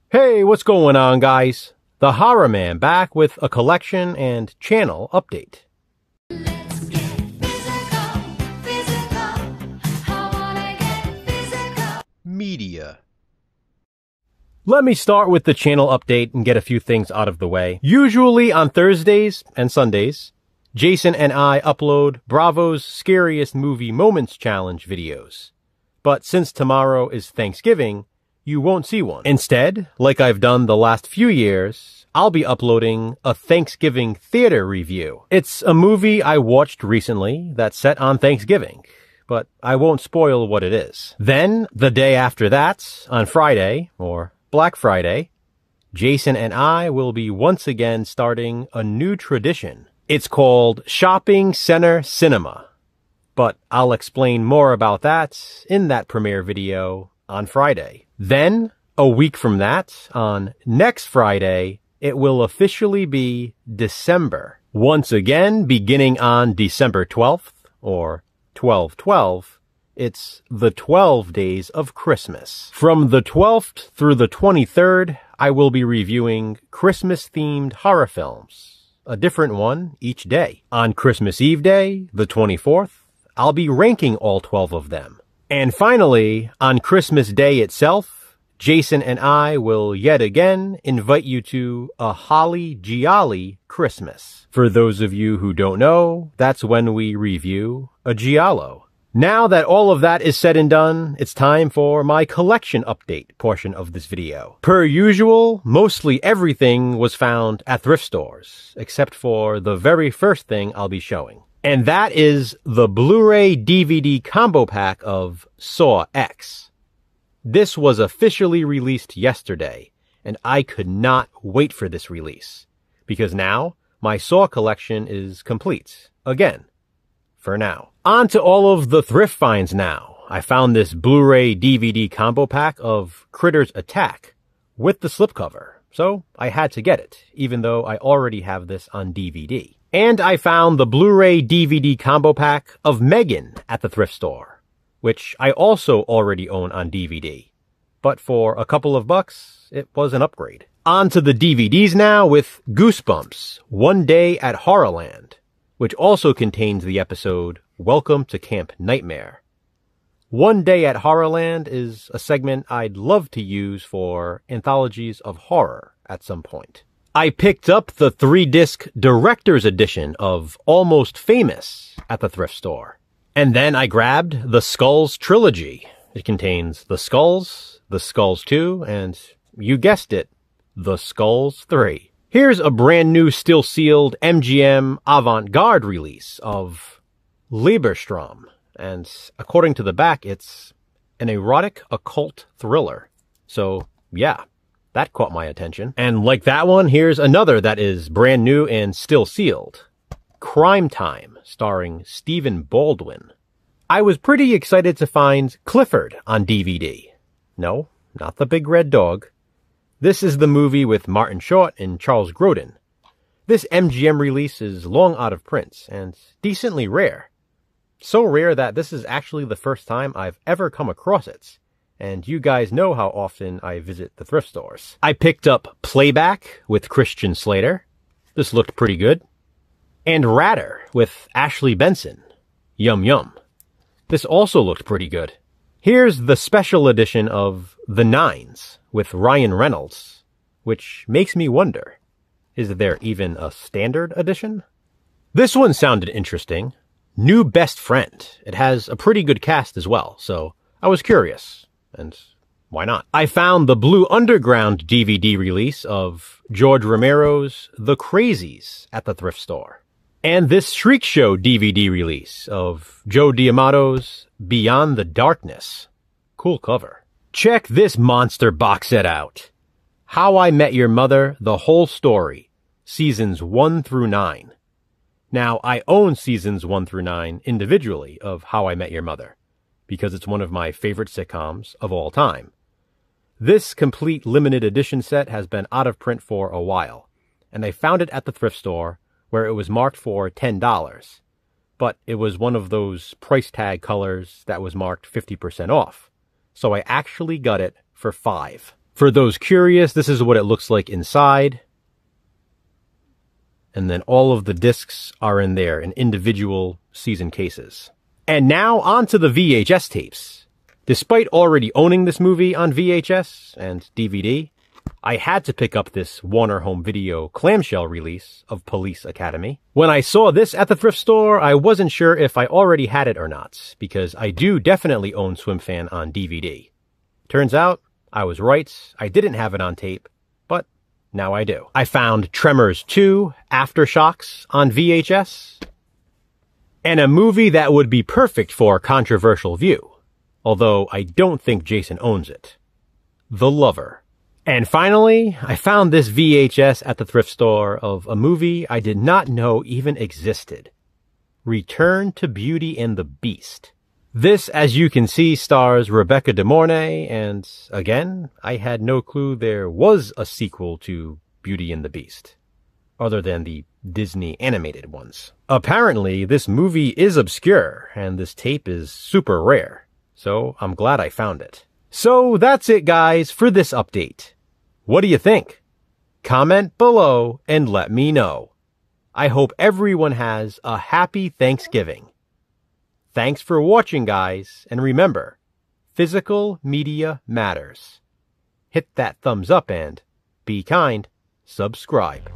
Hey, what's going on, guys? The Horror Man back with a collection and channel update. Let's get physical, physical. I wanna get physical. Media. Let me start with the channel update and get a few things out of the way. Usually on Thursdays and Sundays, Jason and I upload Bravo's Scariest Movie Moments Challenge videos. But since tomorrow is Thanksgiving, you won't see one. Instead, like I've done the last few years, I'll be uploading a Thanksgiving theater review. It's a movie I watched recently that's set on Thanksgiving, but I won't spoil what it is. Then, the day after that, on Friday, or Black Friday, Jason and I will be once again starting a new tradition. It's called Shopping Center Cinema, but I'll explain more about that in that premiere video on Friday. Then, a week from that, on next Friday, it will officially be December. Once again, beginning on December 12th, or 12/12, it's the 12 days of Christmas. From the 12th through the 23rd, I will be reviewing Christmas-themed horror films, a different one each day. On Christmas Eve Day, the 24th, I'll be ranking all 12 of them. And finally, on Christmas Day itself, Jason and I will yet again invite you to a holly gialli Christmas. For those of you who don't know, that's when we review a giallo. Now that all of that is said and done, it's time for my collection update portion of this video. Per usual, mostly everything was found at thrift stores, except for the very first thing I'll be showing. And that is the Blu-ray DVD combo pack of Saw X. This was officially released yesterday, and I could not wait for this release, because now my Saw collection is complete, again, for now. On to all of the thrift finds now. I found this Blu-ray DVD combo pack of Critters Attack with the slipcover, so I had to get it, even though I already have this on DVD. And I found the Blu-ray DVD combo pack of Megan at the thrift store, which I also already own on DVD. But for a couple of bucks, it was an upgrade. On to the DVDs now with Goosebumps, One Day at Horrorland, which also contains the episode Welcome to Camp Nightmare. One Day at Horrorland is a segment I'd love to use for anthologies of horror at some point. I picked up the 3-disc Director's Edition of Almost Famous at the thrift store. And then I grabbed the Skulls Trilogy. It contains The Skulls 2, and you guessed it, The Skulls 3. Here's a brand new still-sealed MGM Avant-Garde release of Lieberstrom, and according to the back, it's an erotic occult thriller. So, yeah. That caught my attention. And like that one, here's another that is brand new and still sealed. Crime Time, starring Stephen Baldwin. I was pretty excited to find Clifford on DVD. No, not the big red dog. This is the movie with Martin Short and Charles Grodin. This MGM release is long out of print and decently rare. So rare that this is actually the first time I've ever come across it. And you guys know how often I visit the thrift stores. I picked up Playback with Christian Slater. This looked pretty good. And Ratter with Ashley Benson. Yum yum. This also looked pretty good. Here's the special edition of The Nines with Ryan Reynolds, which makes me wonder, is there even a standard edition? This one sounded interesting. New Best Friend. It has a pretty good cast as well, so I was curious. And why not? I found the Blue Underground DVD release of George Romero's The Crazies at the thrift store. And this Shriek Show DVD release of Joe D'Amato's Beyond the Darkness. Cool cover. Check this monster box set out. How I Met Your Mother, The Whole Story, Seasons 1 through 9. Now, I own Seasons 1 through 9 individually of How I Met Your Mother, because it's one of my favorite sitcoms of all time. This complete limited edition set has been out of print for a while, and I found it at the thrift store where it was marked for $10, but it was one of those price tag colors that was marked 50% off, so I actually got it for $5. For those curious, this is what it looks like inside. And then all of the discs are in there in individual season cases. And now on to the VHS tapes. Despite already owning this movie on VHS and DVD, I had to pick up this Warner Home Video clamshell release of Police Academy. When I saw this at the thrift store, I wasn't sure if I already had it or not, because I do definitely own Swim Fan on DVD. Turns out, I was right, I didn't have it on tape, but now I do. I found Tremors 2 Aftershocks on VHS, and a movie that would be perfect for controversial view, although I don't think Jason owns it. The Lover. And finally, I found this VHS at the thrift store of a movie I did not know even existed. Return to Beauty and the Beast. This, as you can see, stars Rebecca De Mornay, and again, I had no clue there was a sequel to Beauty and the Beast, other than the Disney animated ones. Apparently, this movie is obscure, and this tape is super rare, so I'm glad I found it. So that's it, guys, for this update. What do you think? Comment below and let me know. I hope everyone has a happy Thanksgiving. Thanks for watching, guys, and remember, physical media matters. Hit that thumbs up and, be kind, subscribe.